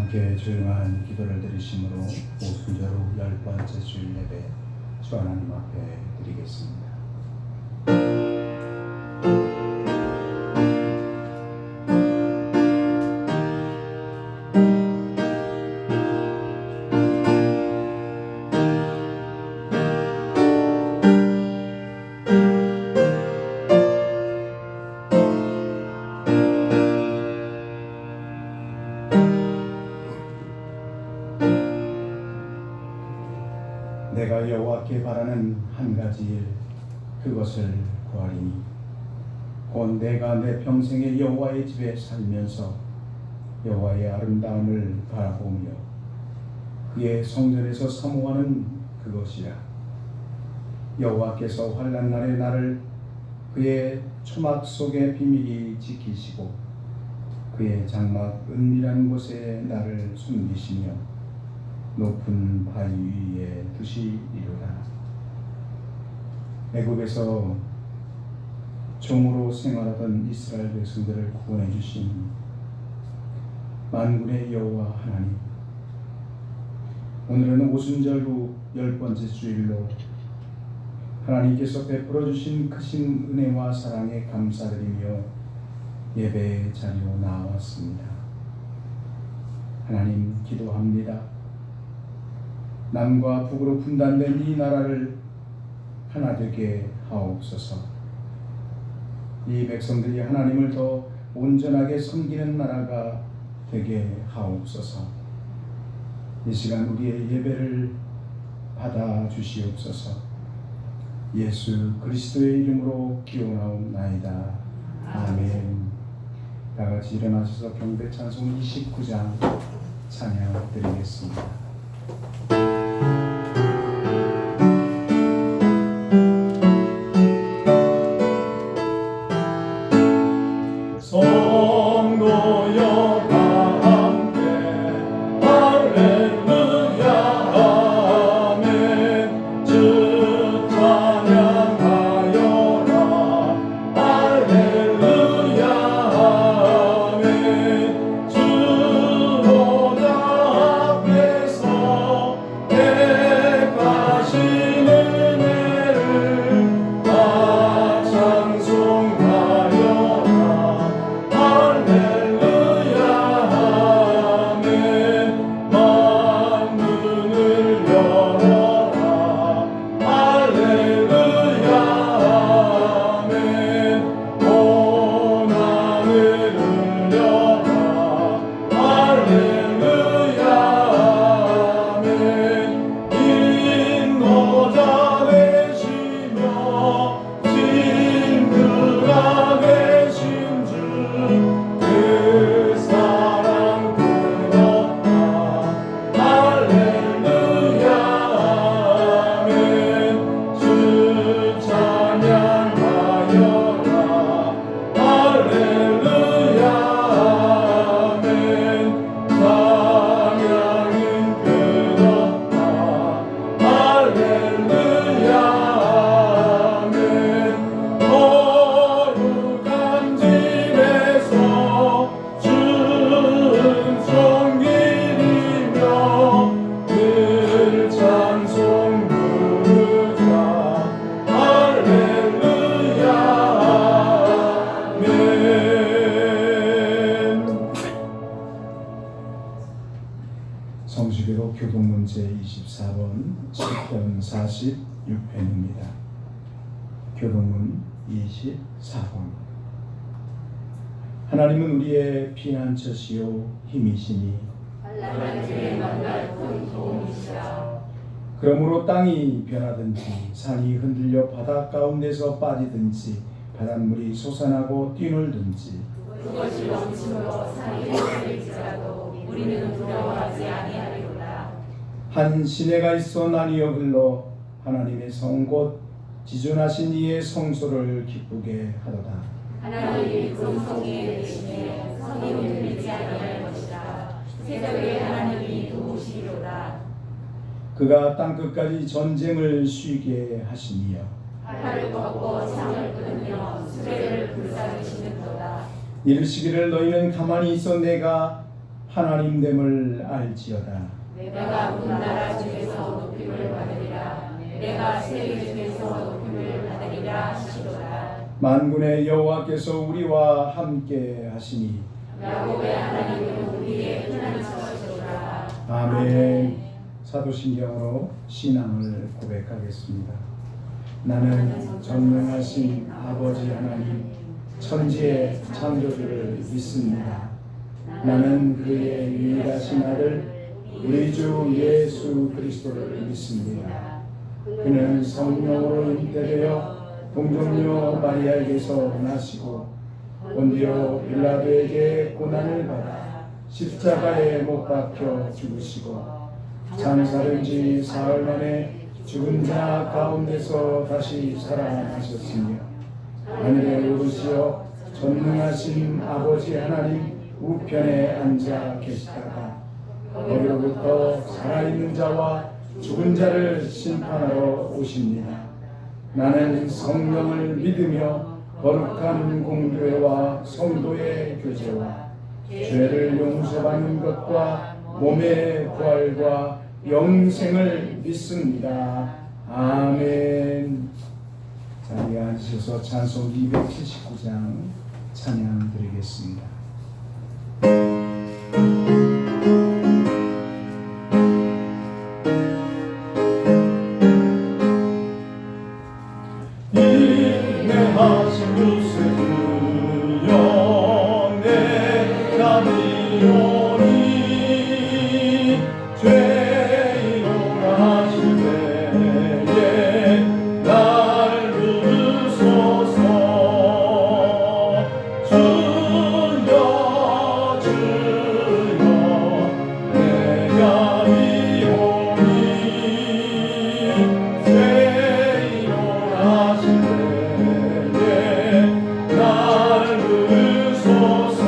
함께 조용한 기도를 드리심으로 오순절후 10번째 주일 예배 주 하나님 앞에 드리겠습니다. 내가 여호와께 바라는 한 가지 일 그것을 구하리니 곧 내가 내 평생에 여호와의 집에 살면서 여호와의 아름다움을 바라보며 그의 성전에서 사모하는 그것이라. 여호와께서 환난 날에 나를 그의 초막 속에 비밀히 지키시고 그의 장막 은밀한 곳에 나를 숨기시며 높은 바위 위에 두시리로다. 애굽에서 종으로 생활하던 이스라엘 백성들을 구원해 주신 만군의 여호와 하나님, 오늘은 오순절 후 10번째 주일로 하나님께서 베풀어 주신 크신 은혜와 사랑에 감사드리며 예배의 자리로 나왔습니다. 하나님, 기도합니다. 남과 북으로 분단된 이 나라를 하나 되게 하옵소서. 이 백성들이 하나님을 더 온전하게 섬기는 나라가 되게 하옵소서. 이 시간 우리의 예배를 받아 주시옵소서. 예수 그리스도의 이름으로 기원하옵나이다. 아멘. 다같이 일어나셔서 경배 찬송 29장 찬양 드리겠습니다. 성시교로 교동문제 24번 7편 46편입니다. 교동문 24번. 하나님은 우리의 피난처시요 힘이시니 그러므로 땅이 변하든지 산이 흔들려 바다 가운데서 빠지든지 바닷물이 솟아나고 뛰놀든지 그것이 넘침으로 산이 흔들릴지라도 우리는 두려워하지 아니하리로다. 한 시내가 있어 나뉘어 흘러 하나님의 성 곧 지존하신 이의 성소를 기쁘게 하도다. 하나님이 그 성에 계시며 성이 흔들리지 아니할 것이다. 새벽에 하나님이 도우시리로다. 그가 땅끝까지 전쟁을 쉬게 하시며 팔을 꺾고 창을 끊으며 수레를 불사르시는도다. 이르시기를 너희는 가만히 있어 내가 하나님됨을 알지어다. 내가 온 나라 중에서 높임을 받으리라. 내가 세계 중에서 높임을 받으리라 하시도다. 만군의 여호와께서 우리와 함께 하시니 야곱의 하나님은 우리의 피난처시도다. 아멘. 사도신경으로 신앙을 고백하겠습니다. 나는 전능하신 아버지 하나님 천지의 창조주를 믿습니다. 나는 그의 유일하신 아들 우리 주 예수 그리스도를 믿습니다. 그는 성령으로 잉태되어 동정녀 마리아에게서 나시고 본디오 빌라도에게 고난을 받아 십자가에 못 박혀 죽으시고 장사된 지 사흘 만에 죽은 자 가운데서 다시 살아나셨으며 하늘에 오르시어 전능하신 아버지 하나님 우편에 앉아 계시다가 거기로부터 살아있는 자와 죽은 자를 심판하러 오십니다. 나는 성령을 믿으며 거룩한 공교회와 성도의 교제와 죄를 용서받는 것과 몸의 부활과 영생을 믿습니다. 아멘. 자리에 앉으셔서 찬송 279장 찬양 드리겠습니다. 인내하신 구세주여 내가 미오니 죄인오라 하실 때에 날 부르소서. 주여 주여 내가 미오니 죄인오라 하실 때에 날 부르소서.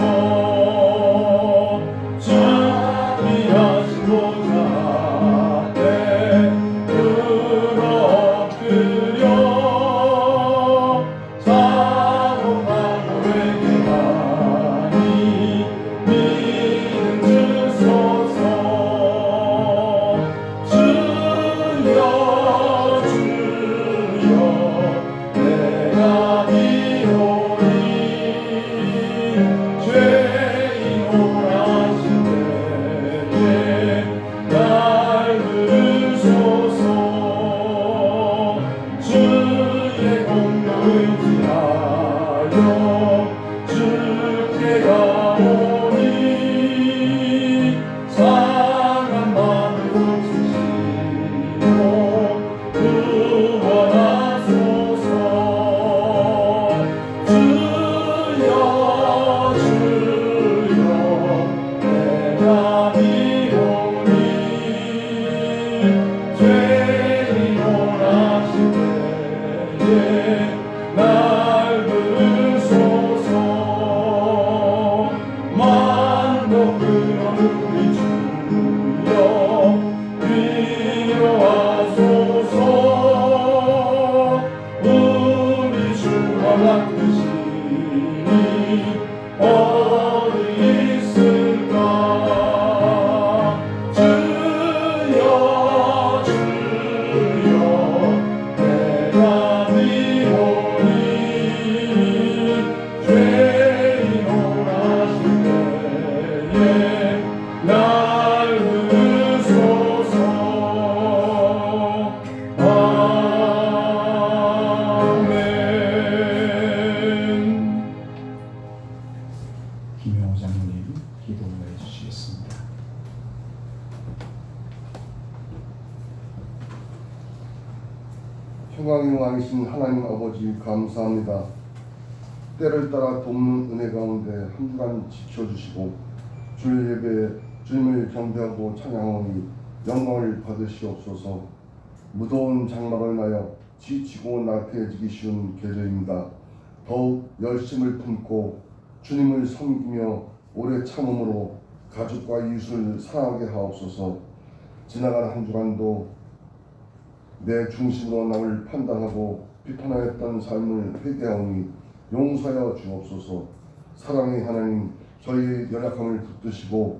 준비하신 보좌 앞에 엎드려 사모하고 회개하니 믿음 주소서. 주여 주여 내가 미오니 죄인오라 하실 때에 날 부르소서. 주의 공로를 위하여 주께 가오니 상한 마음을 고치시고 구원하소서. 주여 주여 내가 미오니 죄인오라 하실 때에 날 부르소서. 만국 근원 우리 주여 위로하소서. 우리 주와 같으시니 어디 있을까. 주여 주여 내가 미오니 죄인오라 하실 때에 날 부르소서. 아멘. 김영호 장로님 기도해 주시겠습니다. 평강이 왕이신 하나님 아버지 감사합니다. 때를 따라 돕는 은혜 가운데 한 주간 지켜주시고 주일 예배에 주님을 경배하고 찬양하오니 영광을 받으시옵소서. 무더운 장마를 나여 지치고 나태해지기 쉬운 계절입니다. 더욱 열심을 품고 주님을 섬기며 오래 참음으로 가족과 이웃을 사랑하게 하옵소서. 지나간 한 주간도 내 중심으로 남을 판단하고 비판하였던 삶을 회개하오니 용서하여 주옵소서. 사랑의 하나님, 저희의 연약함을 붙드시고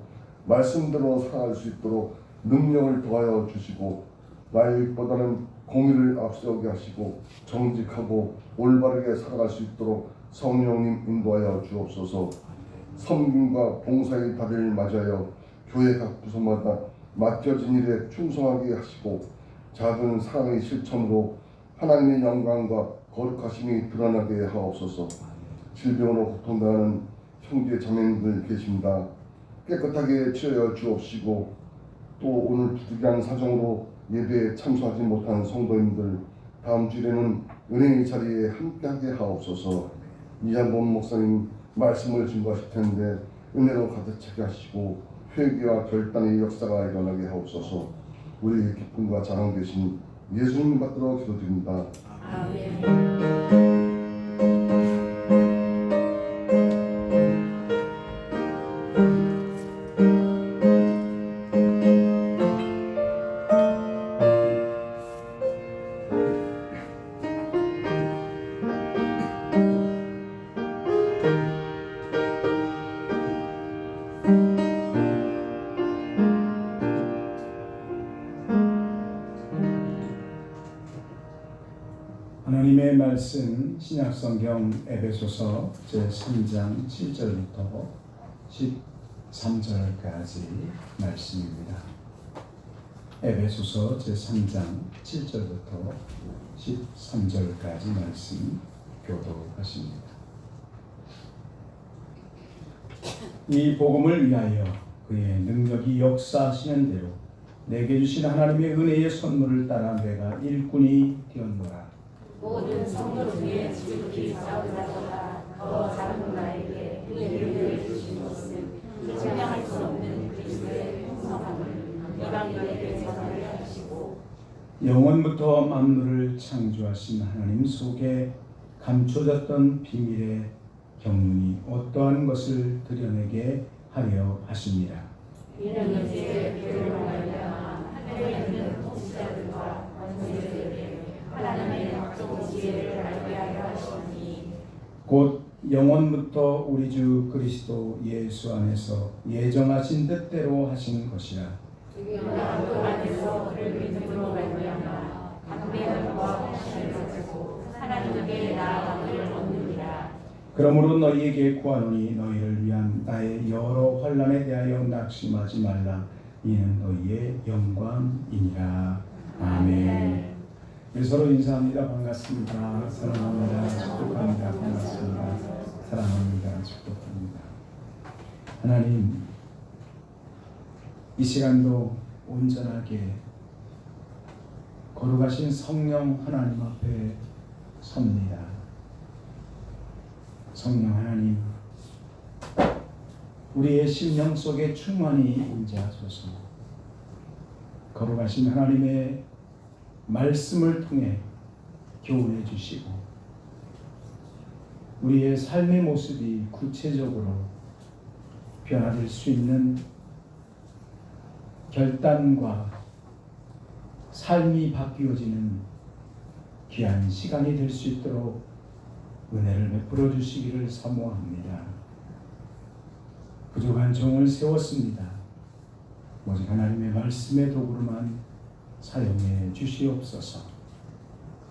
말씀대로 살아갈 수 있도록 능력을 더하여 주시고 나이보다는 공의를 앞세우게 하시고 정직하고 올바르게 살아갈 수 있도록 성령님 인도하여 주옵소서. 섬김과 봉사의 다리를 맞이하여 교회 각 부서마다 맡겨진 일에 충성하게 하시고 작은 사랑의 실천으로 하나님의 영광과 거룩하심이 드러나게 하옵소서. 질병으로 고통당하는 형제 자매님들 계십니다. 깨끗하게 치료하여 주옵시고 또 오늘 부득이한 사정으로 예배에 참석하지 못한 성도님들 다음 주일에는 은혜의 자리에 함께하게 하옵소서. 이장범 목사님 말씀을 증거하실 텐데 은혜로 가득 차게 하시고 회개와 결단의 역사가 일어나게 하옵소서. 우리의 기쁨과 자랑 되신 예수님 받들어 기도드립니다. 아멘. 하나님의 말씀 신약성경 에베소서 제3장 7절부터 13절까지 말씀입니다. 에베소서 제3장 7절부터 13절까지 말씀 교독하십니다. 이 복음을 위하여 그의 능력이 역사하시는 대로 내게 주신 하나님의 은혜의 선물을 따라 내가 일꾼이 되었노라. 모든 성도를 위해 지극히 싸우다보다 더 작은 나에게 그의 은혜를 주신 것은 증명할 수 없는 그리스도의 풍성함을 이방인에게 전하게 하시고 영원부터 만물을 창조하신 하나님 속에 감춰졌던 비밀의 경륜이 어떠한 것을 드러내게 하려 하십니다. 이는 이제 그로 말미암아 하늘에 있는 통치자들과 권세들에게 하나님의 약속 지혜를 알게 하려 하시니 곧 영원부터 우리 주 그리스도 예수 안에서 예정하신 뜻대로 하신 것이라. 우리가 그 안에서 그를 믿음으로 말미암아 강대함과 확신을 가지고 하나님께 나아감을 얻느니라. 그러므로 너희에게 구하노니 너희를 위한 나의 여러 환난에 대하여 낙심하지 말라. 이는 너희의 영광이니라. 아멘. 우리 서로 인사합니다. 반갑습니다. 사랑합니다. 축복합니다. 반갑습니다. 사랑합니다. 축복합니다. 하나님, 이 시간도 온전하게 거룩하신 성령 하나님 앞에 섭니다. 성령 하나님, 우리의 심령 속에 충만히 임재하소서. 거룩하신 하나님의 말씀을 통해 교훈해 주시고 우리의 삶의 모습이 구체적으로 변화될 수 있는 결단과 삶이 바뀌어지는 귀한 시간이 될 수 있도록 은혜를 베풀어 주시기를 사모합니다. 부족한 종을 세웠습니다. 오직 하나님의 말씀의 도구로만 사용해 주시옵소서.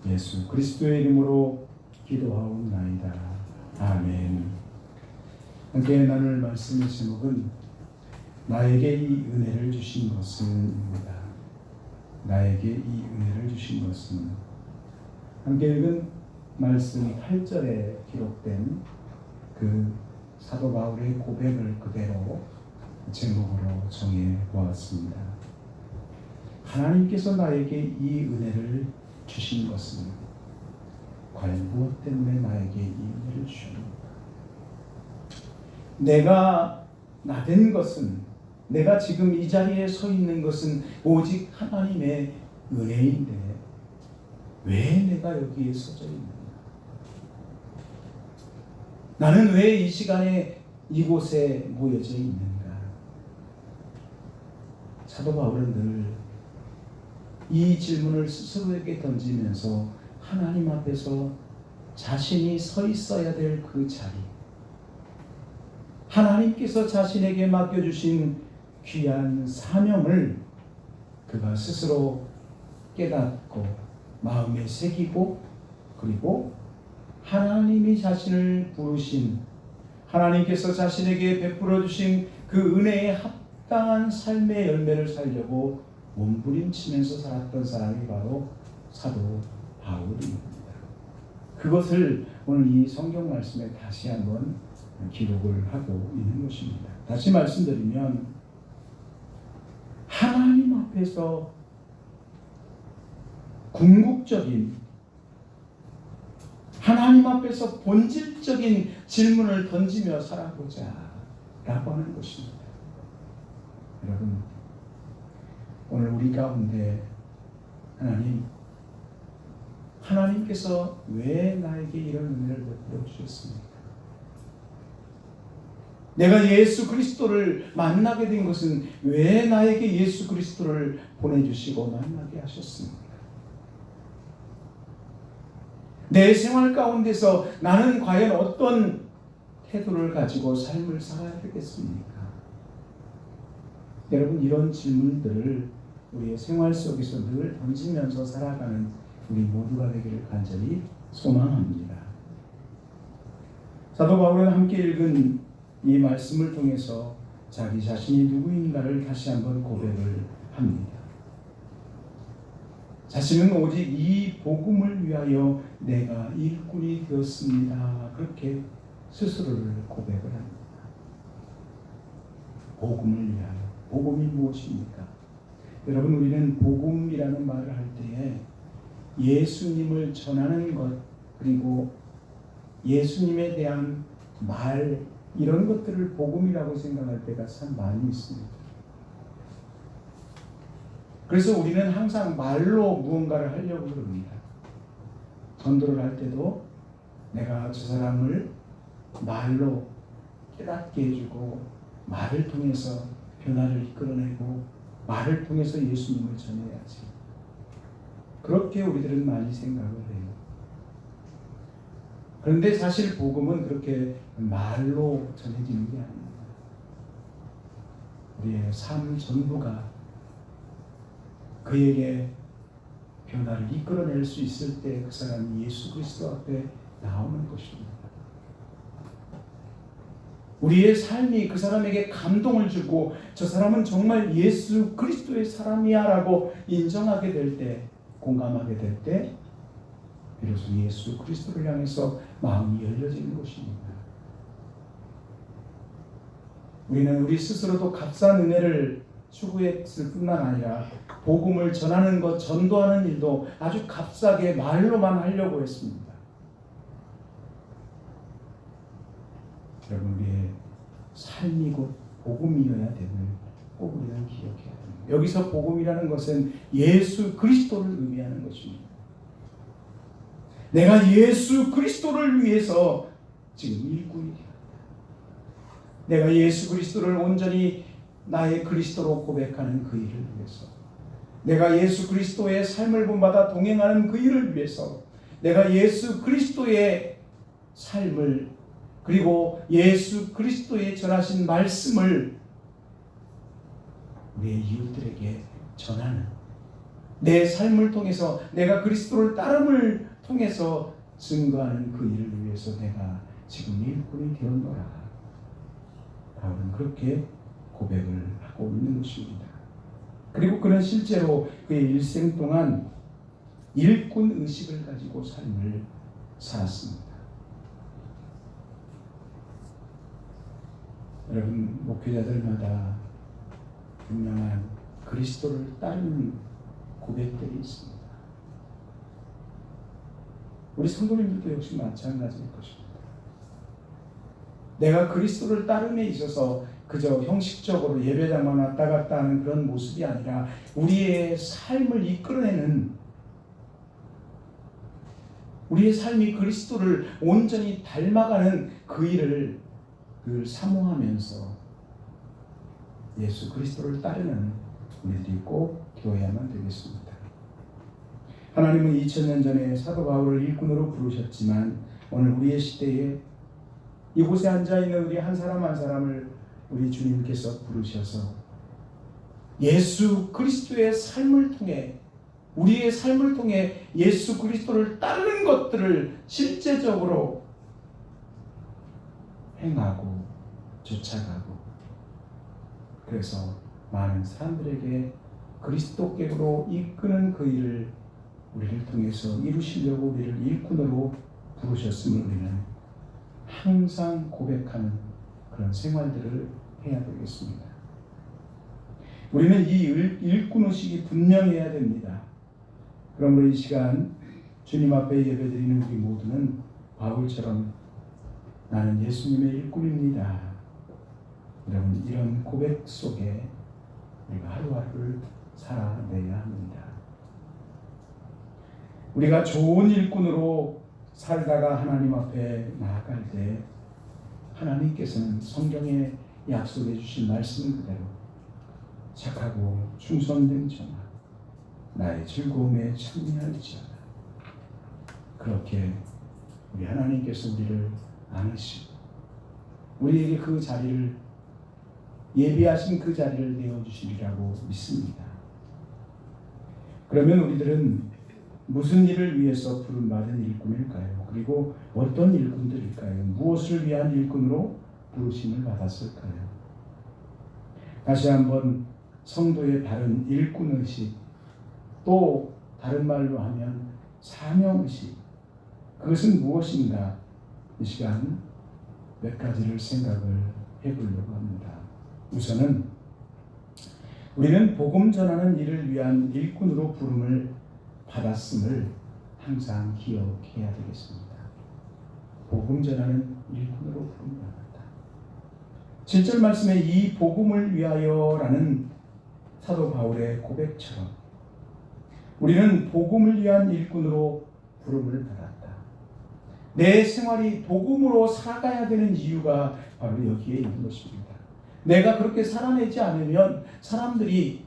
예수 그리스도의 이름으로 기도하옵나이다. 아멘. 함께 나눌 말씀의 제목은 나에게 이 은혜를 주신 것은입니다. 나에게 이 은혜를 주신 것은. 함께 읽은 말씀 8절에 기록된 그 사도 바울의 고백을 그대로 제목으로 정해 보았습니다. 하나님께서 나에게 이 은혜를 주신 것은 과연 무엇 때문에 나에게 이 은혜를 주십니까? 내가 나된 것은, 내가 지금 이 자리에 서 있는 것은 오직 하나님의 은혜인데 왜 내가 여기에 서져 있는가? 나는 왜 이 시간에 이곳에 모여져 있는가? 사도 바울은 늘 이 질문을 스스로에게 던지면서 하나님 앞에서 자신이 서 있어야 될 그 자리, 하나님께서 자신에게 맡겨주신 귀한 사명을 그가 스스로 깨닫고 마음에 새기고, 그리고 하나님이 자신을 부르신, 하나님께서 자신에게 베풀어 주신 그 은혜에 합당한 삶의 열매를 살려고 몸부림치면서 살았던 사람이 바로 사도 바울입니다. 그것을 오늘 이 성경 말씀에 다시 한번 기록을 하고 있는 것입니다. 다시 말씀드리면, 하나님 앞에서 궁극적인, 하나님 앞에서 본질적인 질문을 던지며 살아보자 라고 하는 것입니다. 여러분, 오늘 우리 가운데 하나님께서 왜 나에게 이런 은혜를 베풀어 주셨습니까? 내가 예수 그리스도를 만나게 된 것은 왜 나에게 예수 그리스도를 보내주시고 만나게 하셨습니까? 내 생활 가운데서 나는 과연 어떤 태도를 가지고 삶을 살아야 되겠습니까? 여러분, 이런 질문들을 우리의 생활 속에서 늘 던지면서 살아가는 우리 모두가 되기를 간절히 소망합니다. 사도 바울은 함께 읽은 이 말씀을 통해서 자기 자신이 누구인가를 다시 한번 고백을 합니다. 자신은 오직 이 복음을 위하여 내가 일꾼이 되었습니다. 그렇게 스스로를 고백을 합니다. 복음을 위하여. 복음이 무엇입니까? 여러분, 우리는 복음이라는 말을 할 때에 예수님을 전하는 것, 그리고 예수님에 대한 말, 이런 것들을 복음이라고 생각할 때가 참 많이 있습니다. 그래서 우리는 항상 말로 무언가를 하려고 합니다. 전도를 할 때도 내가 저 사람을 말로 깨닫게 해주고, 말을 통해서 변화를 이끌어내고, 말을 통해서 예수님을 전해야지. 그렇게 우리들은 많이 생각을 해요. 그런데 사실 복음은 그렇게 말로 전해지는 게 아닙니다. 우리의 삶 전부가 그에게 변화를 이끌어낼 수 있을 때 그 사람이 예수 그리스도 앞에 나오는 것입니다. 우리의 삶이 그 사람에게 감동을 주고, 저 사람은 정말 예수 그리스도의 사람이야 라고 인정하게 될 때, 공감하게 될 때, 비로소 예수 그리스도를 향해서 마음이 열려지는 것입니다. 우리는 우리 스스로도 값싼 은혜를 추구했을 뿐만 아니라 복음을 전하는 것, 전도하는 일도 아주 값싸게 말로만 하려고 했습니다. 여러분, 우리의 삶이 곧 복음이어야 됨을 꼭 우리는 기억해야 합니다. 여기서 복음이라는 것은 예수 그리스도를 의미하는 것입니다. 내가 예수 그리스도를 위해서 지금 일꾼이 되었다. 내가 예수 그리스도를 온전히 나의 그리스도로 고백하는 그 일을 위해서, 내가 예수 그리스도의 삶을 본받아 동행하는 그 일을 위해서, 내가 예수 그리스도의 삶을, 그리고 예수 그리스도의 전하신 말씀을 우리의 이웃들에게 전하는, 내 삶을 통해서 내가 그리스도를 따름을 통해서 증거하는 그 일을 위해서 내가 지금 일꾼이 되었노라. 바울은 그렇게 고백을 하고 있는 것입니다. 그리고 그는 실제로 그의 일생 동안 일꾼 의식을 가지고 삶을 살았습니다. 여러분, 목회자들마다 분명한 그리스도를 따르는 고백들이 있습니다. 우리 성도님들도 역시 마찬가지일 것입니다. 내가 그리스도를 따름에 있어서 그저 형식적으로 예배당만 왔다 갔다 하는 그런 모습이 아니라 우리의 삶을 이끌어내는, 우리의 삶이 그리스도를 온전히 닮아가는 그 일을 늘 사모하면서 예수 그리스도를 따르는 우리들이 꼭 되어야만 되겠습니다. 하나님은 2000년 전에 사도 바울을 일꾼으로 부르셨지만 오늘 우리의 시대에 이곳에 앉아있는 우리 한 사람 한 사람을 우리 주님께서 부르셔서 예수 그리스도의 삶을 통해 우리의 삶을 통해 예수 그리스도를 따르는 것들을 실제적으로 행하고 쫓아가고 그래서 많은 사람들에게 그리스도께로 이끄는 그 일을 우리를 통해서 이루시려고 우리를 일꾼으로 부르셨음을 우리는 항상 고백하는 그런 생활들을 해야 되겠습니다. 우리는 이 일꾼의식이 분명해야 됩니다. 그러므로 이 시간 주님 앞에 예배드리는 우리 모두는 바울처럼 나는 예수님의 일꾼입니다. 여러분, 이런 고백 속에 우리가 하루하루를 살아내야 합니다. 우리가 좋은 일꾼으로 살다가 하나님 앞에 나아갈 때 하나님께서는 성경에 약속해 주신 말씀 그대로 착하고 충성된 종아 나의 즐거움에 참여할지어다. 그렇게 우리 하나님께서 우리를 안으시고 우리에게 그 자리를 예비하신 그 자리를 내어주시리라고 믿습니다. 그러면 우리들은 무슨 일을 위해서 부름받은 일꾼일까요? 그리고 어떤 일꾼들일까요? 무엇을 위한 일꾼으로 부르심을 받았을까요? 다시 한번 성도의 다른 일꾼의식, 또 다른 말로 하면 사명의식, 그것은 무엇인가? 이 시간 몇 가지를 생각을 해보려고 합니다. 우선은 우리는 복음 전하는 일을 위한 일꾼으로 부름을 받았음을 항상 기억해야 되겠습니다. 복음 전하는 일꾼으로 부름을 받았다. 7절 말씀에 이 복음을 위하여라는 사도 바울의 고백처럼 우리는 복음을 위한 일꾼으로 부름을 받았다. 내 생활이 복음으로 살아가야 되는 이유가 바로 여기에 있는 것입니다. 내가 그렇게 살아내지 않으면 사람들이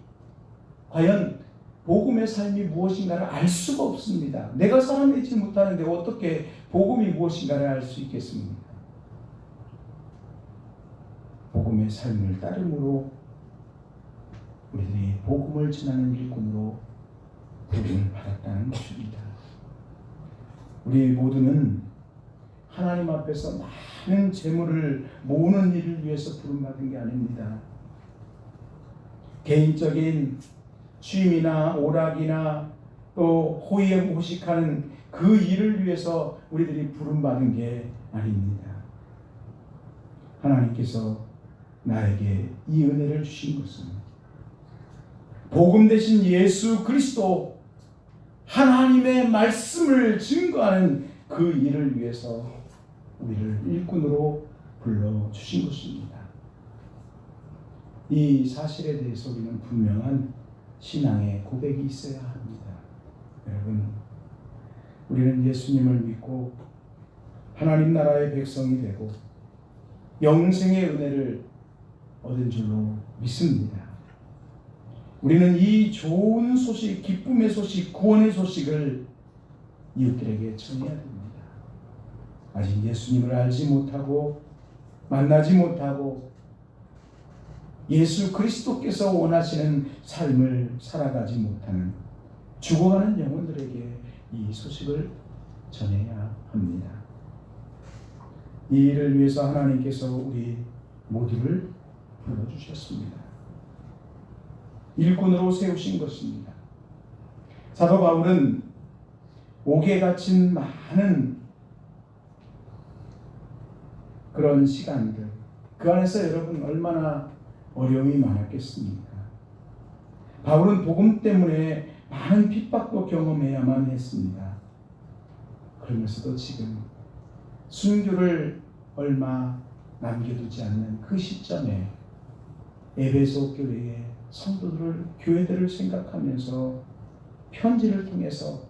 과연 복음의 삶이 무엇인가를 알 수가 없습니다. 내가 살아내지 못하는데 어떻게 복음이 무엇인가를 알 수 있겠습니까? 복음의 삶을 따름으로 우리들이 복음을 전하는 일꾼으로 부름을 받았다는 것입니다. 우리 모두는 하나님 앞에서 많은 재물을 모으는 일을 위해서 부름받은 게 아닙니다. 개인적인 취미나 오락이나 또 호의에 호식하는 그 일을 위해서 우리들이 부름받은 게 아닙니다. 하나님께서 나에게 이 은혜를 주신 것은 복음 대신 예수 그리스도 하나님의 말씀을 증거하는 그 일을 위해서 우리를 일꾼으로 불러주신 것입니다. 이 사실에 대해서 우리는 분명한 신앙의 고백이 있어야 합니다. 여러분, 우리는 예수님을 믿고 하나님 나라의 백성이 되고 영생의 은혜를 얻은 줄로 믿습니다. 우리는 이 좋은 소식, 기쁨의 소식, 구원의 소식을 이웃들에게 전해야 됩니다. 아직 예수님을 알지 못하고 만나지 못하고 예수 그리스도께서 원하시는 삶을 살아가지 못하는 죽어가는 영혼들에게 이 소식을 전해야 합니다. 이 일을 위해서 하나님께서 우리 모두를 불러주셨습니다. 일꾼으로 세우신 것입니다. 사도 바울은 옥에 갇힌 많은 그런 시간들, 그 안에서 여러분 얼마나 어려움이 많았겠습니까? 바울은 복음 때문에 많은 핍박도 경험해야만 했습니다. 그러면서도 지금 순교를 얼마 남겨두지 않는 그 시점에 에베소 교회의 성도들을, 교회들을 생각하면서 편지를 통해서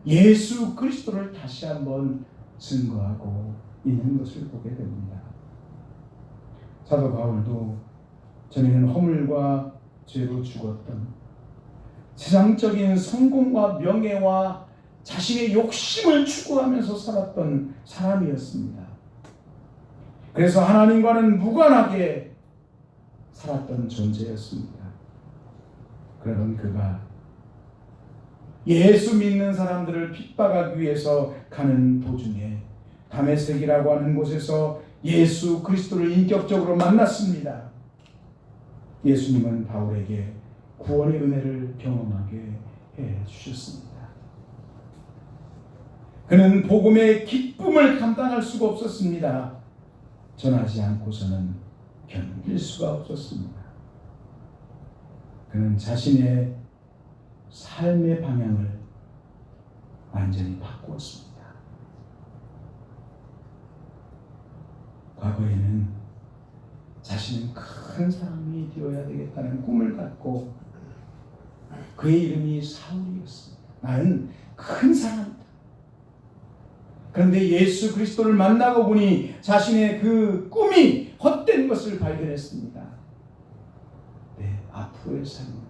예수 그리스도를 다시 한번 증거하고 있는 것을 보게 됩니다. 사도 바울도 전에는 허물과 죄로 죽었던 세상적인 성공과 명예와 자신의 욕심을 추구하면서 살았던 사람이었습니다. 그래서 하나님과는 무관하게 살았던 존재였습니다. 그러던 그가 예수 믿는 사람들을 핍박하기 위해서 가는 도중에 다메섹이라고 하는 곳에서 예수 그리스도를 인격적으로 만났습니다. 예수님은 바울에게 구원의 은혜를 경험하게 해 주셨습니다. 그는 복음의 기쁨을 감당할 수가 없었습니다. 전하지 않고서는 견딜 수가 없었습니다. 그는 자신의 삶의 방향을 완전히 바꾸었습니다. 과거에는 자신은 큰 사람이 되어야 되겠다는 꿈을 갖고 그의 이름이 사울이었습니다. 나는 큰 사람이다. 그런데 예수 그리스도를 만나고 보니 자신의 그 꿈이 헛된 것을 발견했습니다. 내 앞으로의 삶은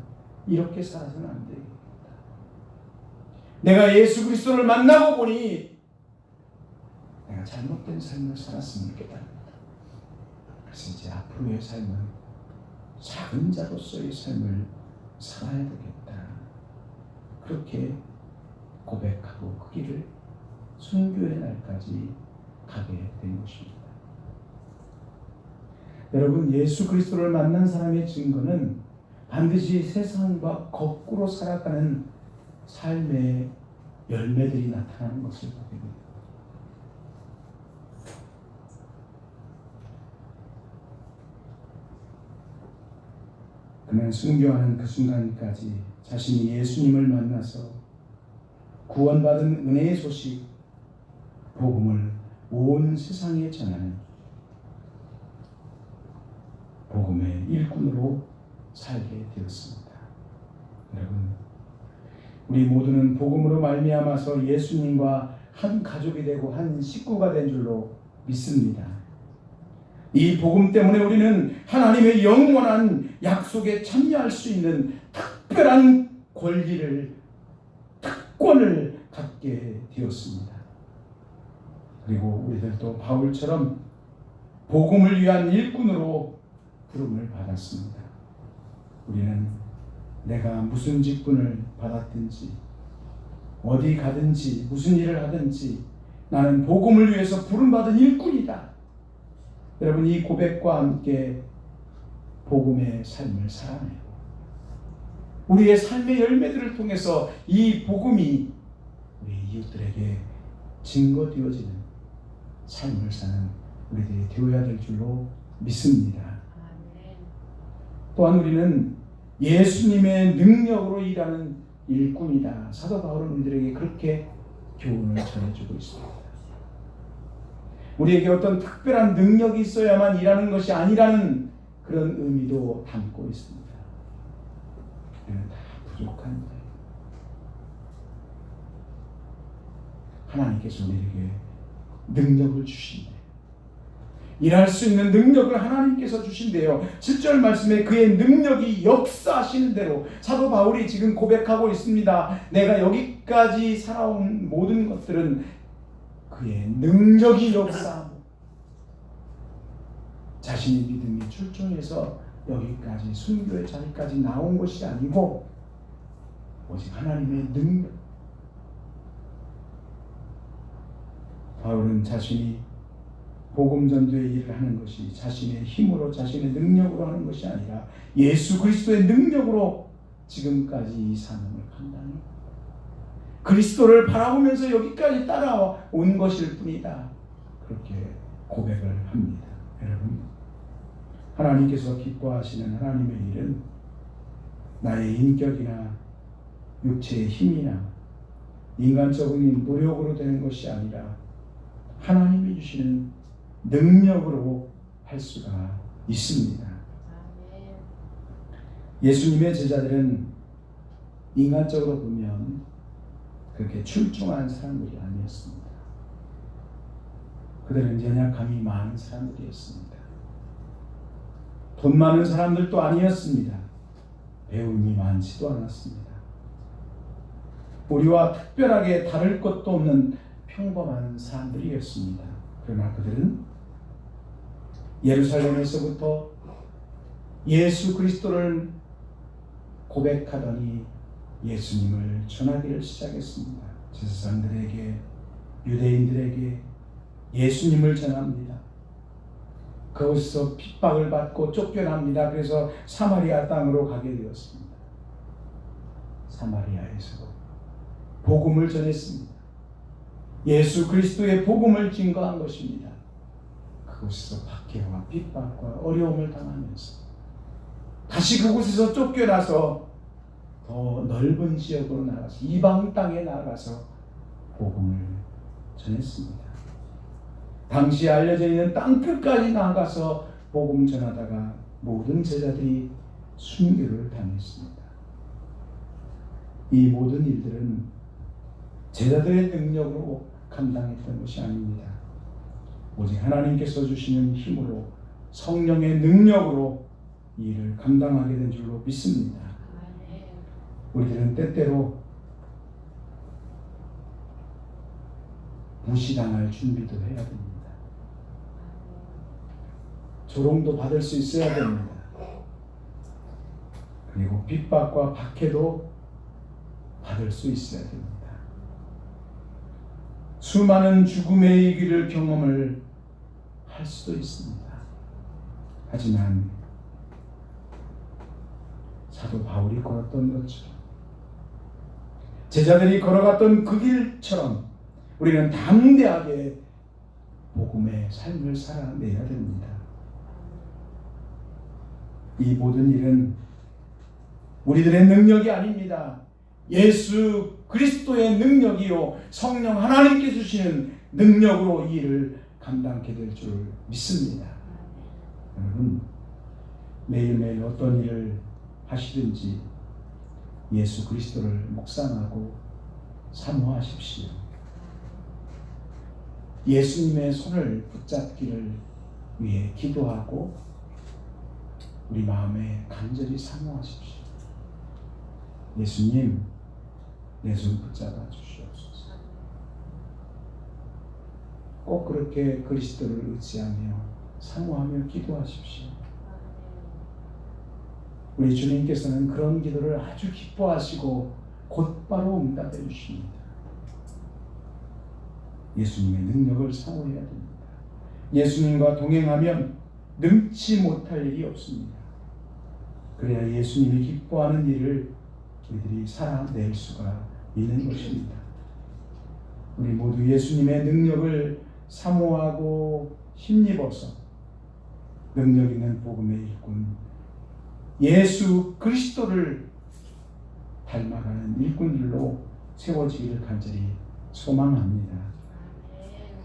이렇게 살아서는 안 되겠다. 내가 예수 그리스도를 만나고 보니 내가 잘못된 삶을 살았음을 깨달았다. 그래서 이제 앞으로의 삶은 작은 자로서의 삶을 살아야 되겠다. 그렇게 고백하고 그 길을 순교의 날까지 가게 된 것입니다. 여러분, 예수 그리스도를 만난 사람의 증거는 반드시 세상과 거꾸로 살아가는 삶의 열매들이 나타나는 것을 보게 됩니다. 그는 순교하는 그 순간까지 자신이 예수님을 만나서 구원받은 은혜의 소식, 복음을 온 세상에 전하는 복음의 일꾼으로 살게 되었습니다. 여러분, 우리 모두는 복음으로 말미암아서 예수님과 한 가족이 되고 한 식구가 된 줄로 믿습니다. 이 복음 때문에 우리는 하나님의 영원한 약속에 참여할 수 있는 특별한 권리를, 특권을 갖게 되었습니다. 그리고 우리들도 바울처럼 복음을 위한 일꾼으로 부름을 받았습니다. 우리는 내가 무슨 직분을 받았든지 어디 가든지 무슨 일을 하든지 나는 복음을 위해서 부름받은 일꾼이다. 여러분, 이 고백과 함께 복음의 삶을 살아내고 우리의 삶의 열매들을 통해서 이 복음이 우리 이웃들에게 증거되어지는 삶을 사는 우리들이 되어야 될 줄로 믿습니다. 또한 우리는 예수님의 능력으로 일하는 일꾼이다. 사도 바울은 우리들에게 그렇게 교훈을 전해주고 있습니다. 우리에게 어떤 특별한 능력이 있어야만 일하는 것이 아니라는 그런 의미도 담고 있습니다. 우리는 다 부족한 거예요. 하나님께서 우리에게 능력을 주신대요. 일할 수 있는 능력을 하나님께서 주신대요. 7절 말씀에 그의 능력이 역사하시는 대로 사도 바울이 지금 고백하고 있습니다. 내가 여기까지 살아온 모든 것들은 그의 능력이 역사하고 자신의 믿음이 출중해서 여기까지 순교의 자리까지 나온 것이 아니고 오직 하나님의 능력. 바울은 자신이 복음 전도의 일을 하는 것이 자신의 힘으로 자신의 능력으로 하는 것이 아니라 예수 그리스도의 능력으로 지금까지 이 사명을 감당해 그리스도를 바라보면서 여기까지 따라온 것일 뿐이다. 그렇게 고백을 합니다. 여러분, 하나님께서 기뻐하시는 하나님의 일은 나의 인격이나 육체의 힘이나 인간적인 노력으로 되는 것이 아니라 하나님이 주시는 능력으로 할 수가 있습니다. 예수님의 제자들은 인간적으로 보면 그렇게 출중한 사람들이 아니었습니다. 그들은 연약함이 많은 사람들이었습니다. 돈 많은 사람들도 아니었습니다. 배움이 많지도 않았습니다. 우리와 특별하게 다를 것도 없는 평범한 사람들이었습니다. 그러나 그들은 예루살렘에서부터 예수 그리스도를 고백하더니 예수님을 전하기를 시작했습니다. 제사장들에게, 유대인들에게 예수님을 전합니다. 거기서 핍박을 받고 쫓겨납니다. 그래서 사마리아 땅으로 가게 되었습니다. 사마리아에서 복음을 전했습니다. 예수 그리스도의 복음을 증거한 것입니다. 그곳에서 박해와 핍박과 어려움을 당하면서 다시 그곳에서 쫓겨나서 더 넓은 지역으로 나가서 이방 땅에 나가서 복음을 전했습니다. 당시 알려져 있는 땅 끝까지 나가서 복음 전하다가 모든 제자들이 순교를 당했습니다. 이 모든 일들은 제자들의 능력으로 감당했던 것이 아닙니다. 오직 하나님께서 주시는 힘으로, 성령의 능력으로 이 일을 감당하게 된 줄로 믿습니다. 우리들은 때때로 무시당할 준비도 해야 됩니다. 조롱도 받을 수 있어야 됩니다. 그리고 핍박과 박해도 받을 수 있어야 됩니다. 수많은 죽음의 길을 경험을 할 수도 있습니다. 하지만 사도 바울이 걸었던 것처럼, 제자들이 걸어갔던 그 길처럼 우리는 담대하게 복음의 삶을 살아내야 됩니다. 이 모든 일은 우리들의 능력이 아닙니다. 예수 그리스도의 능력이요, 성령 하나님께 주시는 능력으로 이 일을 감당하게 될 줄 믿습니다. 여러분, 매일매일 어떤 일을 하시든지 예수 그리스도를 묵상하고 사모하십시오. 예수님의 손을 붙잡기를 위해 기도하고 우리 마음에 간절히 사모하십시오. 예수님, 내 손 붙잡아 주시옵소서. 꼭 그렇게 그리스도를 의지하며 사모하며 기도하십시오. 우리 주님께서는 그런 기도를 아주 기뻐하시고 곧바로 응답해 주십니다. 예수님의 능력을 사모해야 됩니다. 예수님과 동행하면 능치 못할 일이 없습니다. 그래야 예수님이 기뻐하는 일을 우리들이 살아낼 수가 있는 것입니다. 우리 모두 예수님의 능력을 사모하고 힘입어서 능력 있는 복음의 일꾼, 예수 그리스도를 닮아가는 일꾼들로 세워지기를 간절히 소망합니다.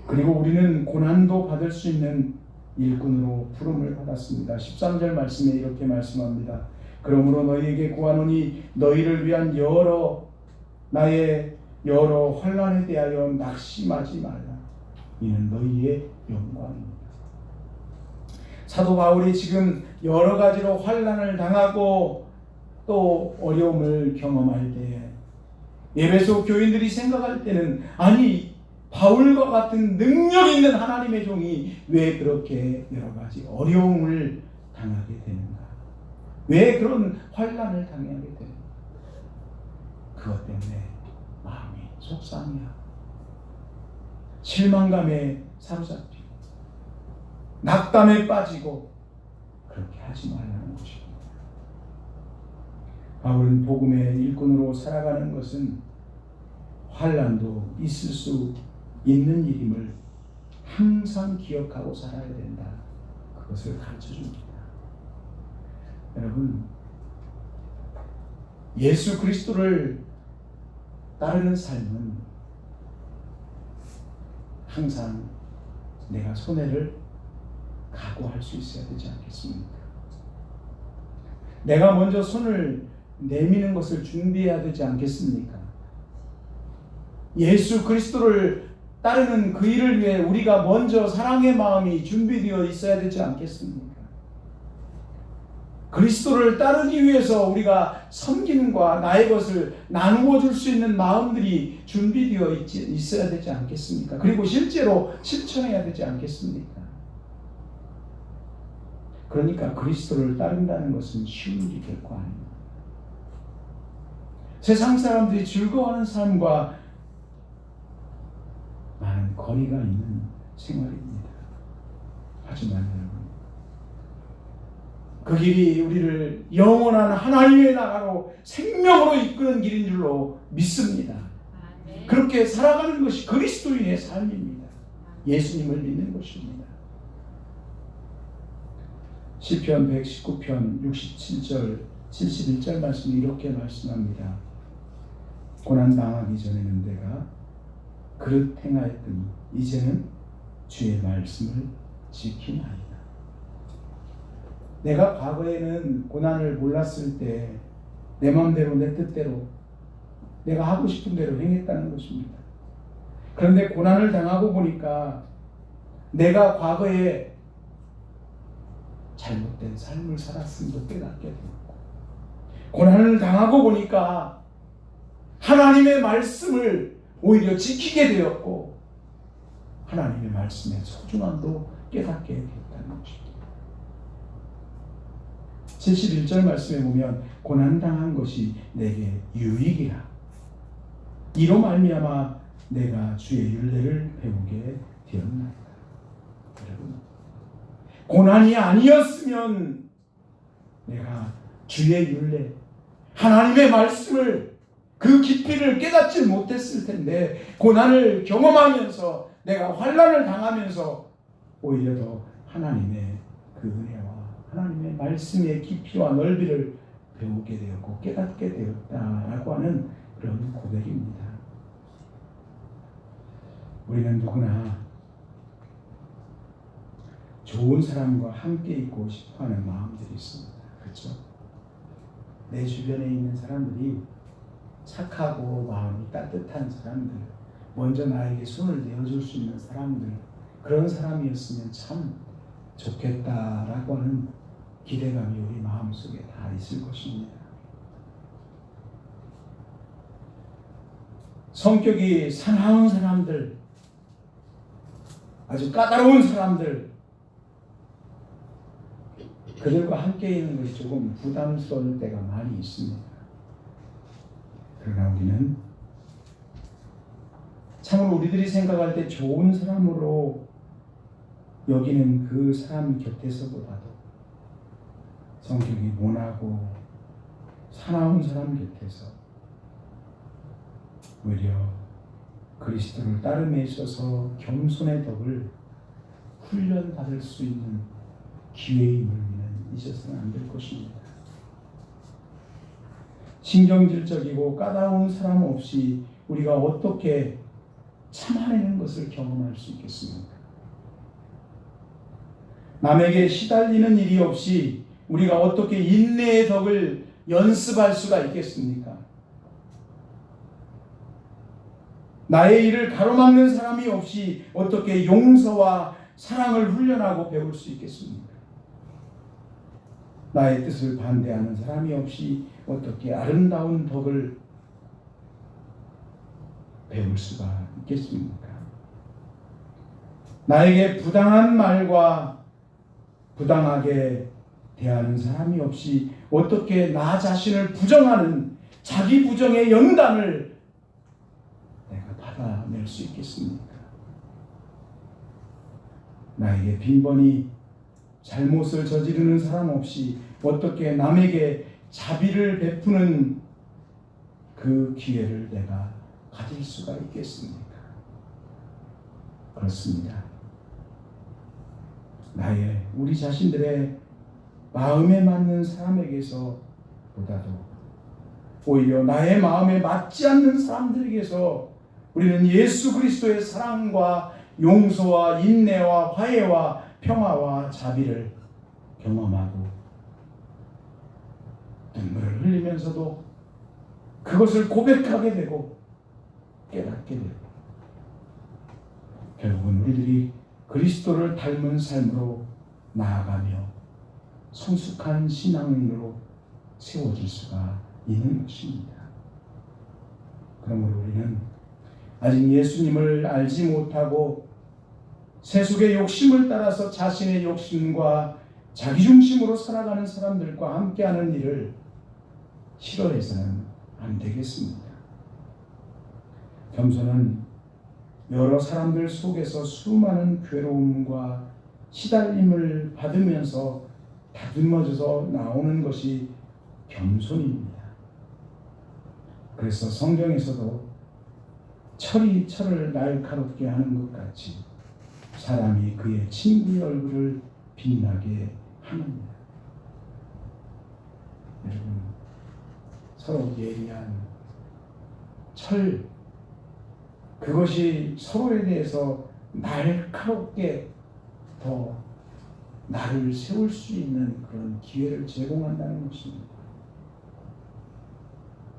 그리고 우리는 고난도 받을 수 있는 일꾼으로 부름을 받았습니다. 13절 말씀에 이렇게 말씀합니다. 그러므로 너희에게 구하노니 너희를 위한 나의 여러 환난에 대하여 낙심하지 말라. 이는 너희의 영광입니다. 사도 바울이 지금 여러 가지로 환난을 당하고 또 어려움을 경험할 때 에베소 교인들이 생각할 때는, 아니 바울과 같은 능력 있는 하나님의 종이 왜 그렇게 여러 가지 어려움을 당하게 되는가? 왜 그런 환난을 당하게 되는가? 그것 때문에 마음이 속상해하고 실망감에 사로잡히고 낙담에 빠지고 그렇게 하지 말라는 것입니다. 바울은 복음의 일꾼으로 살아가는 것은 환난도 있을 수 있는 일임을 항상 기억하고 살아야 된다. 그것을 가르쳐줍니다. 여러분, 예수 그리스도를 따르는 삶은 항상 내가 손해를 각오할 수 있어야 되지 않겠습니까? 내가 먼저 손을 내미는 것을 준비해야 되지 않겠습니까? 예수 그리스도를 따르는 그 일을 위해 우리가 먼저 사랑의 마음이 준비되어 있어야 되지 않겠습니까? 그리스도를 따르기 위해서 우리가 섬김과 나의 것을 나누어 줄 수 있는 마음들이 준비되어 있어야 되지 않겠습니까? 그리고 실제로 실천해야 되지 않겠습니까? 그러니까 그리스도를 따른다는 것은 쉬운 일이 결코 아닙니다. 세상 사람들이 즐거워하는 삶과 많은 거리가 있는 생활입니다. 하지만 여러분, 그 길이 우리를 영원한 하나님의 나라로 생명으로 이끄는 길인 줄로 믿습니다. 그렇게 살아가는 것이 그리스도인의 삶입니다. 예수님을 믿는 것입니다. 시편 119편 67절 71절 말씀이 이렇게 말씀합니다. 고난당하기 전에는 내가 그릇 행하였더니 이제는 주의 말씀을 지키나이다. 내가 과거에는 고난을 몰랐을 때 내 마음대로 내 뜻대로 내가 하고 싶은 대로 행했다는 것입니다. 그런데 고난을 당하고 보니까 내가 과거에 잘못된 삶을 살았음도 깨닫게 되었고, 고난을 당하고 보니까 하나님의 말씀을 오히려 지키게 되었고, 하나님의 말씀의 소중함도 깨닫게 되었다는 것입니다. 71절 말씀에 보면 고난당한 것이 내게 유익이라. 이로 말미암아 내가 주의 율례를 배우게 되었나이다. 여러분, 고난이 아니었으면 내가 주의 율례, 하나님의 말씀을 그 깊이를 깨닫지 못했을 텐데, 고난을 경험하면서 내가 환난을 당하면서 오히려 더 하나님의 그 은혜와 하나님의 말씀의 깊이와 넓이를 배우게 되었고 깨닫게 되었다라고 하는 그런 고백입니다. 우리는 누구나 좋은 사람과 함께 있고 싶어하는 마음들이 있습니다. 그렇죠? 내 주변에 있는 사람들이 착하고 마음이 따뜻한 사람들, 먼저 나에게 손을 내어줄 수 있는 사람들, 그런 사람이었으면 참 좋겠다라고 하는 기대감이 우리 마음속에 다 있을 것입니다. 성격이 사나운 사람들, 아주 까다로운 사람들, 그들과 함께 있는 것이 조금 부담스러울 때가 많이 있습니다. 그러나 우리는 참으로 우리들이 생각할 때 좋은 사람으로 여기는 그 사람 곁에서보다도 성격이 모나고 사나운 사람 곁에서 오히려 그리스도를 따름에 있어서 겸손의 덕을 훈련받을 수 있는 기회임을 우리는 잊어서는 안 될 것입니다. 신경질적이고 까다로운 사람 없이 우리가 어떻게 참아내는 것을 경험할 수 있겠습니까? 남에게 시달리는 일이 없이 우리가 어떻게 인내의 덕을 연습할 수가 있겠습니까? 나의 일을 가로막는 사람이 없이 어떻게 용서와 사랑을 훈련하고 배울 수 있겠습니까? 나의 뜻을 반대하는 사람이 없이 어떻게 아름다운 덕을 배울 수가 있겠습니까? 나에게 부당한 말과 부당하게 대하는 사람이 없이 어떻게 나 자신을 부정하는 자기 부정의 연단을 내가 받아낼 수 있겠습니까? 나에게 빈번히 잘못을 저지르는 사람 없이 어떻게 남에게 자비를 베푸는 그 기회를 내가 가질 수가 있겠습니까? 그렇습니다. 우리 자신들의 마음에 맞는 사람에게서 보다도 오히려 나의 마음에 맞지 않는 사람들에게서 우리는 예수 그리스도의 사랑과 용서와 인내와 화해와 평화와 자비를 경험하고 눈물을 흘리면서도 그것을 고백하게 되고 깨닫게 되고 결국은 우리들이 그리스도를 닮은 삶으로 나아가며 성숙한 신앙으로 세워질 수가 있는 것입니다. 그러므로 우리는 아직 예수님을 알지 못하고 세속의 욕심을 따라서 자신의 욕심과 자기중심으로 살아가는 사람들과 함께하는 일을 싫어해서는 안 되겠습니다. 겸손은 여러 사람들 속에서 수많은 괴로움과 시달림을 받으면서 다듬어져서 나오는 것이 겸손입니다. 그래서 성경에서도 철이 철을 날카롭게 하는 것 같이 사람이 그의 친구의 얼굴을 빛나게 합니다. 여러분, 서로 예리한 철, 그것이 서로에 대해서 날카롭게 더 나를 세울 수 있는 그런 기회를 제공한다는 것입니다.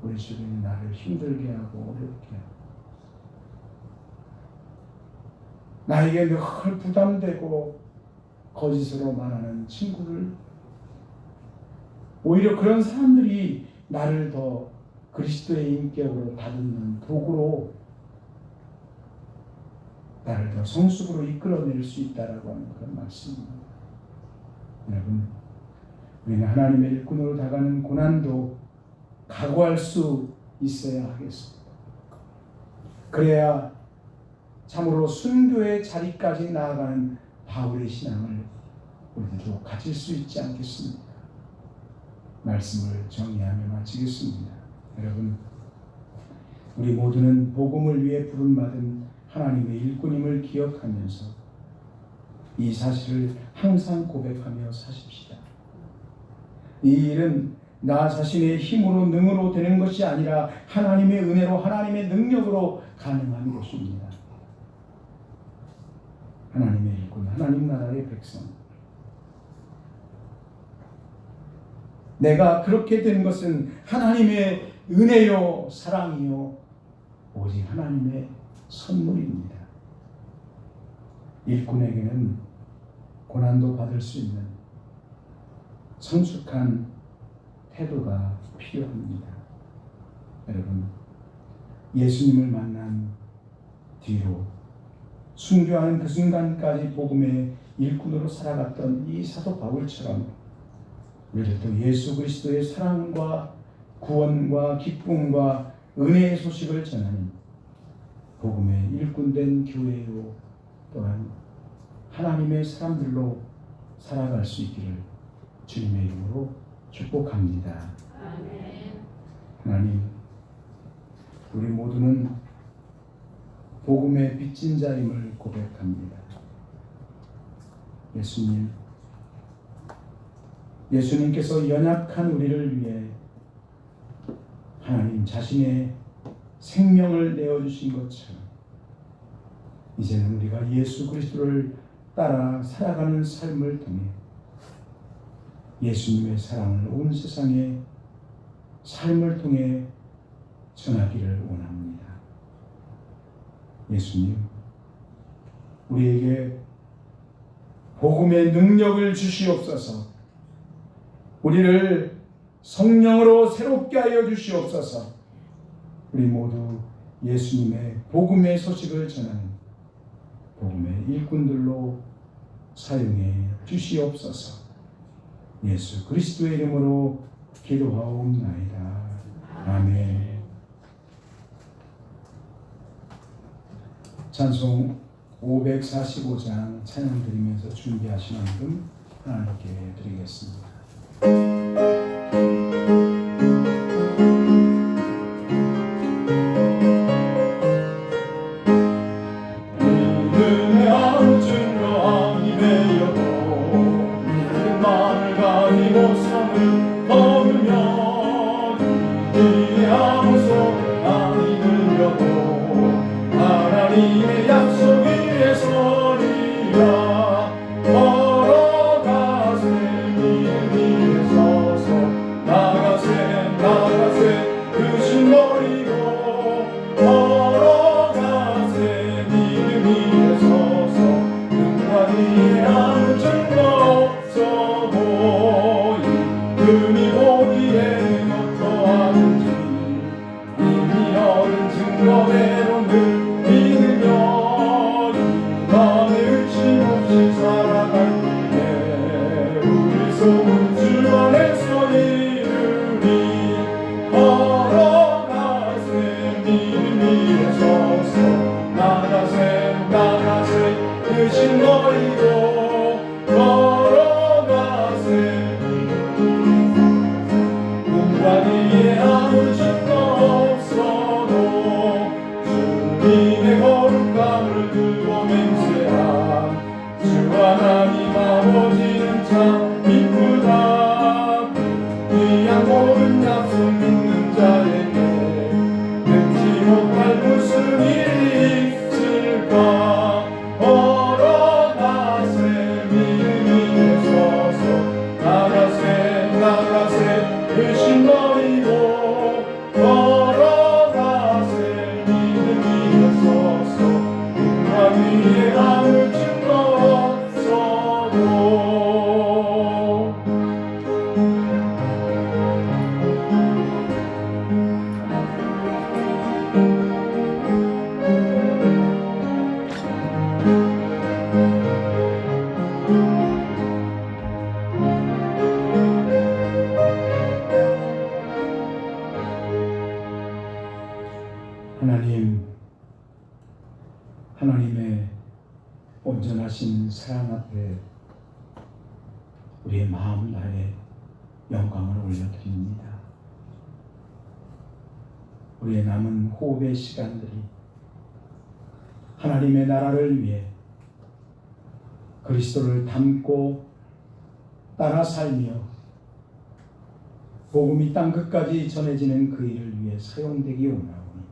우리 주변이 나를 힘들게 하고 어렵게 하고 나에게 늘 부담되고 거짓으로 말하는 친구를, 오히려 그런 사람들이 나를 더 그리스도의 인격으로 다듬는 도구로 나를 더 성숙으로 이끌어낼 수 있다라고 하는 그런 말씀입니다. 여러분, 우리는 하나님의 일꾼으로 다가가는 고난도 각오할 수 있어야 하겠습니다. 그래야 참으로 순교의 자리까지 나아가는 바울의 신앙을 우리들도 가질 수 있지 않겠습니까? 말씀을 정리하며 마치겠습니다. 여러분, 우리 모두는 복음을 위해 부름받은 하나님의 일꾼임을 기억하면서 이 사실을 항상 고백하며 사십시다. 이 일은 나 자신의 힘으로 능으로 되는 것이 아니라 하나님의 은혜로, 하나님의 능력으로 가능한 것입니다. 하나님의 일꾼, 하나님 나라의 백성, 내가 그렇게 된 것은 하나님의 은혜요 사랑이요 오직 하나님의 선물입니다. 일꾼에게는 고난도 받을 수 있는 성숙한 태도가 필요합니다. 여러분, 예수님을 만난 뒤로 순교하는 그 순간까지 복음의 일꾼으로 살아갔던 이 사도 바울처럼 우리들도 예수 그리스도의 사랑과 구원과 기쁨과 은혜의 소식을 전하는 복음의 일꾼된 교회요 또한 하나님의 사람들로 살아갈 수 있기를 주님의 이름으로 축복합니다. 아멘. 하나님, 우리 모두는 복음의 빚진 자임을 고백합니다. 예수님께서 연약한 우리를 위해 하나님 자신의 생명을 내어주신 것처럼 이제는 우리가 예수 그리스도를 따라 살아가는 삶을 통해 예수님의 사랑을 온 세상에 삶을 통해 전하기를 원합니다. 예수님, 우리에게 복음의 능력을 주시옵소서. 우리를 성령으로 새롭게 하여 주시옵소서. 우리 모두 예수님의 복음의 소식을 전하는 복음의 일꾼들로 사용해 주시옵소서. 예수 그리스도의 이름으로 기도하옵나이다. 아멘. 찬송 545장 찬양 드리면서 준비하신 만큼 하나님께 드리겠습니다. 하나님의 약속 위에 서리라 걸어가세 너희도 걸어가세 눈과 뒤에 아무 증거 없어도 주님의 거룩함을 두고 맹세한 주 하나님 아버지는 참 이쁘다 귀한 모든 약속 믿는 자에게 능치 못할 무슨 일이 있을까 걸어가세 믿음 위에 서서 나가세 의심 버리고 걸어가세 믿음 위에 서서 눈과 뒤에 아무 증거 없어도 하나님의 온전하신 사랑 앞에 우리의 마음 다해 영광을 올려드립니다. 우리의 남은 호흡의 시간들이 하나님의 나라를 위해 그리스도를 닮고 따라 살며 복음이 땅 끝까지 전해지는 그 일을 위해 사용되기 원하오니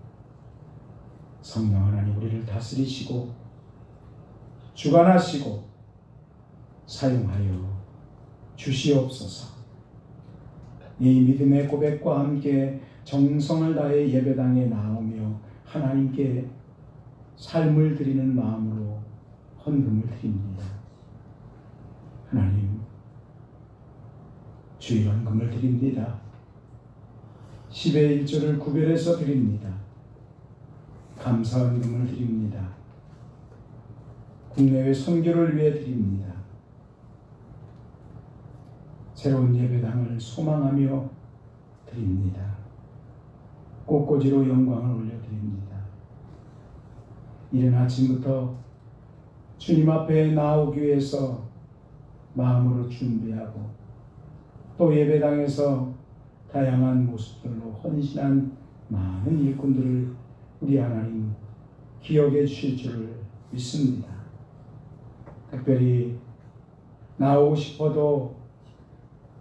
성령 하나님 우리를 다스리시고 주관하시고 사용하여 주시옵소서. 이 믿음의 고백과 함께 정성을 다해 예배당에 나오며 하나님께 삶을 드리는 마음으로 헌금을 드립니다. 하나님, 주의 헌금을 드립니다. 10의 1조를 구별해서 드립니다. 감사 헌금을 드립니다. 국내외 선교를 위해 드립니다. 새로운 예배당을 소망하며 드립니다. 꽃꽂이로 영광을 올려드립니다. 이른 아침부터 주님 앞에 나오기 위해서 마음으로 준비하고 또 예배당에서 다양한 모습들로 헌신한 많은 일꾼들을 우리 하나님 기억해 주실 줄을 믿습니다. 특별히 나오고 싶어도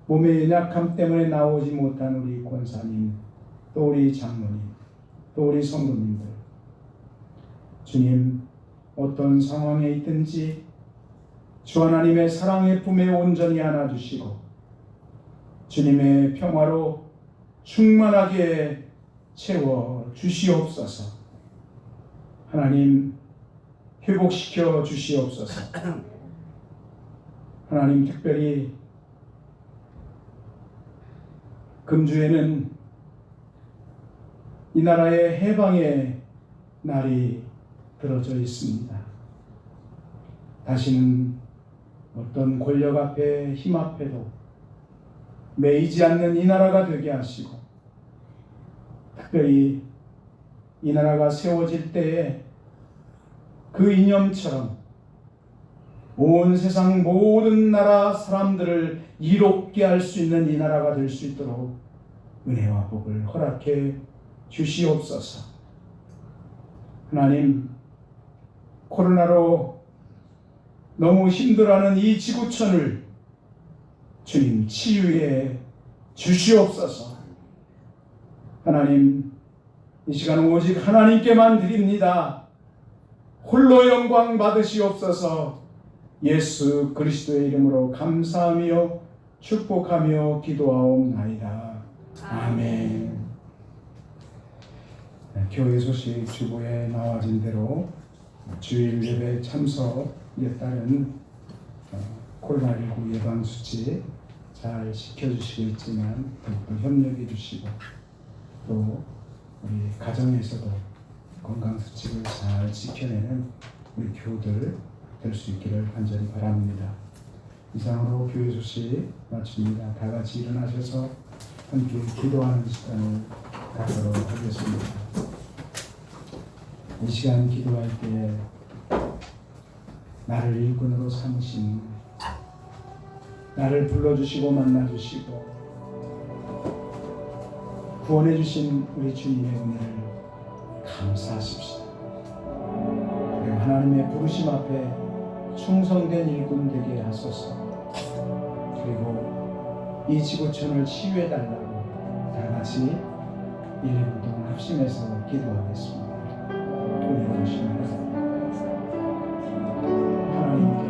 몸의 연약함 때문에 나오지 못한 우리 권사님, 또 우리 장로님, 또 우리 성도님들, 주님 어떤 상황에 있든지 주 하나님의 사랑의 품에 온전히 안아주시고 주님의 평화로 충만하게 채워 주시옵소서. 하나님 회복시켜 주시옵소서. 하나님 특별히 금주에는 이 나라의 해방의 날이 들어져 있습니다. 다시는 어떤 권력 앞에 힘 앞에도 매이지 않는 이 나라가 되게 하시고 특별히 이 나라가 세워질 때에 그 이념처럼 온 세상 모든 나라 사람들을 이롭게 할 수 있는 이 나라가 될 수 있도록 은혜와 복을 허락해 주시옵소서. 하나님, 코로나로 너무 힘들어하는 이 지구촌을 주님 치유해 주시옵소서. 하나님, 이 시간 오직 하나님께만 드립니다. 홀로 영광 받으시옵소서. 예수 그리스도의 이름으로 감사하며 축복하며 기도하옵나이다. 아멘. 교회 소식 주보에 나와진 대로 주일 예배 참석에 따른 코로나19 예방수칙 잘 지켜주시고 있지만 더욱더 협력해 주시고 또 우리 가정에서도 건강수칙을 잘 지켜내는 우리 교우들 될 수 있기를 간절히 바랍니다. 이상으로 교회 소식 마칩니다. 다 같이 일어나셔서 함께 기도하는 시간을 갖도록 하겠습니다. 이 시간 기도할 때에 나를 일꾼으로 삼으신, 나를 불러주시고 만나주시고 구원해주신 우리 주님의 은혜를 감사하십시오. 그리고 하나님의 부르심 앞에 충성된 일꾼 되게 하소서. 그리고 이 지구촌을 치유해달라고 다같이 1분 동안 합심해서 기도하겠습니다. 은혜로 오시면 하나님께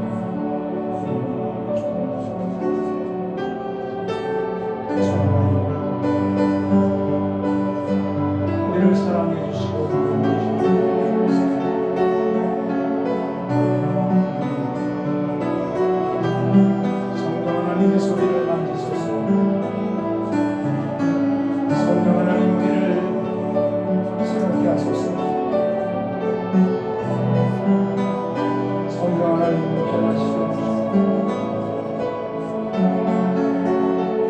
우리를 사랑해 주시고 성령 하나님의 소리를 만지소서. 성령 하나님 우리를 새롭게 하소서. 성령 하나님 변화시켜주소서.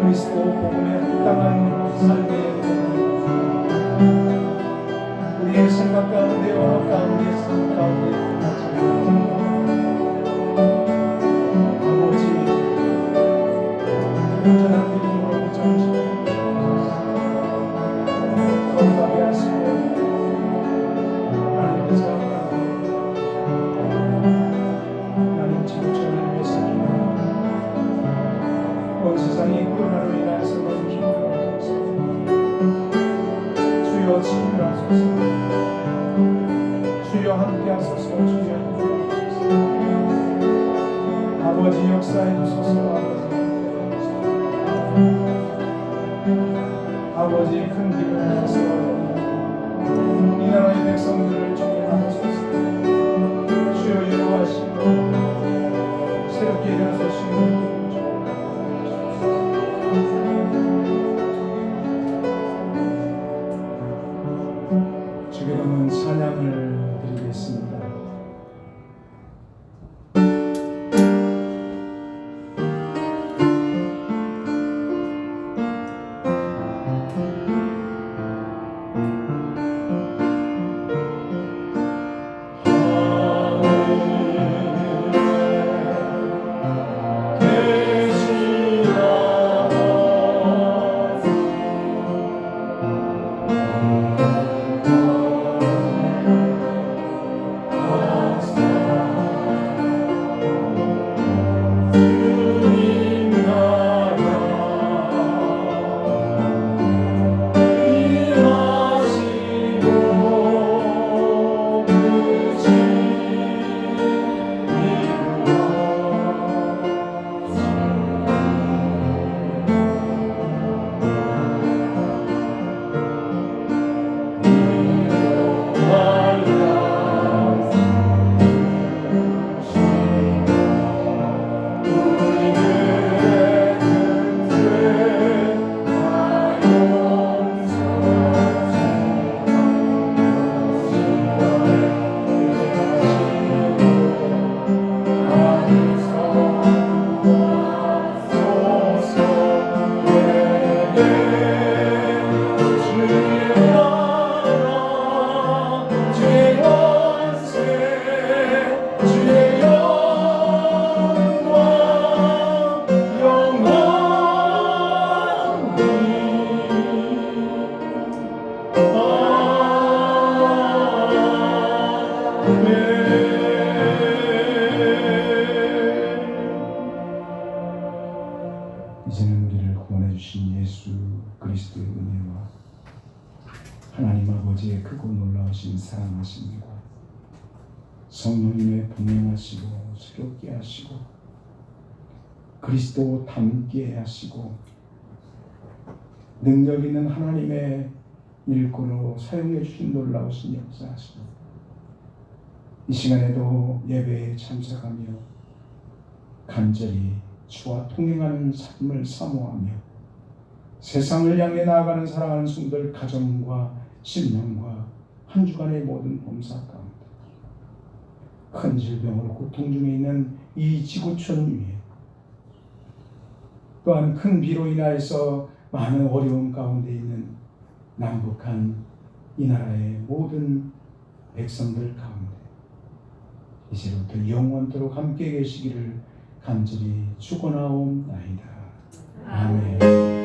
그리스도 복음에 합당한 삶의 우리의 생각 가운데, 언어 가운데, 삶 가운데 아버지 온전한 믿음으로 붙잡으시고 건강하게 하시고 하나님께서 하나님 지구촌을 위해서 기도합니다. 온 세상이 코로나로 인해서 너무 힘들어하소서. 주여 치유하소서. 주여 함께하소서. 주여 함께하소서. 아버지 역사해 주소서. 아버지 큰 길을 하셔서 이 나라의 백성들을 주님하소서. 주여 위로하시고 새롭게 일어서시고 주기도는 찬양을 드리겠습니다. 이제는 우리를 구원해 주신 예수 그리스도의 은혜와 하나님 아버지의 크고 놀라우신 사랑하심과 성령님의 동행하시고 새롭게 하시고 그리스도 닮게 하시고 능력 있는 하나님의 일꾼으로 사용해 주신 놀라우신 역사하시고 이 시간에도 예배에 참석하며 간절히 주와 통행하는 삶을 사모하며 세상을 향해 나아가는 사랑하는 성도들 가정과 신령과 한 주간의 모든 범사 가운데 큰 질병으로 고통 중에 있는 이 지구촌 위에 또한 큰 비로 인하여서 많은 어려움 가운데 있는 남북한 이 나라의 모든 백성들 가운데 이제부터 영원토록 함께 계시기를 간절히 축원하옵나이다. 아멘.